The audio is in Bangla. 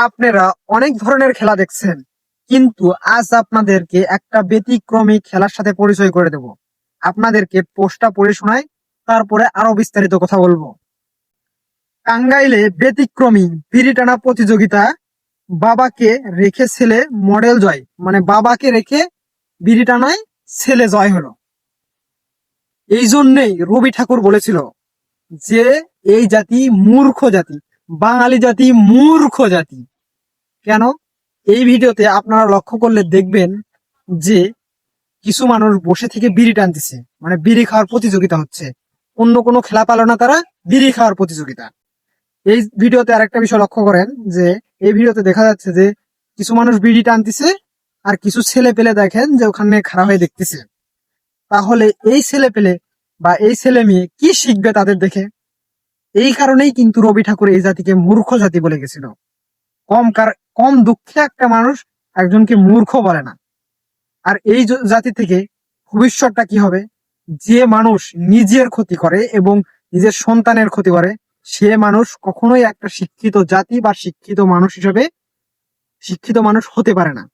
আপনারা অনেক ধরনের খেলা দেখছেন, কিন্তু আজ আপনাদেরকে একটা ব্যতিক্রমী খেলার সাথে পরিচয় করে দেব। আপনাদেরকে পোস্টটা পড়ে শোনাই, তারপরে আরো বিস্তারিত কথা বলবো। টাঙ্গাইলে ব্যতিক্রমী বিড়ি টানা প্রতিযোগিতা। বাবাকে রেখে ছেলে মডেল জয়, মানে বাবাকে রেখে বিড়ি টানায় ছেলে জয় হলো। এই জন্যেই রবি ঠাকুর বলেছিল যে এই জাতি মূর্খ জাতি, বাঙালি জাতি মূর্খ জাতি। কেন? এই ভিডিওতে আপনারা লক্ষ্য করলে দেখবেন যে কিছু মানুষ বসে থেকে বিড়ি টানতেছে, মানে বিড়ি খাওয়ার প্রতিযোগিতা হচ্ছে। অন্য কোনো খেলা পেল না, তারা বিড়ি খাওয়ার প্রতিযোগিতা। এই ভিডিওতে আরেকটা বিষয় লক্ষ্য করেন যে এই ভিডিওতে দেখা যাচ্ছে যে কিছু মানুষ বিড়ি টানতেছে আর কিছু ছেলে পেলে দেখেন যে ওখানে খাড়া হয়ে দেখতেছে। তাহলে এই ছেলে পেলে বা এই ছেলে মেয়ে কি শিখবে তাদের দেখে? এই কারণেই কিন্তু রবি ঠাকুর এই জাতিকে মূর্খ জাতি বলে গেছিল। কম দুঃখে একটা মানুষ একজনকে মূর্খ বলে না। আর এই জাতি থেকে ভবিষ্যৎটা কি হবে? যে মানুষ নিজের ক্ষতি করে এবং নিজের সন্তানের ক্ষতি করে, সে মানুষ কখনোই একটা শিক্ষিত জাতি বা শিক্ষিত মানুষ হিসেবে শিক্ষিত মানুষ হতে পারে না।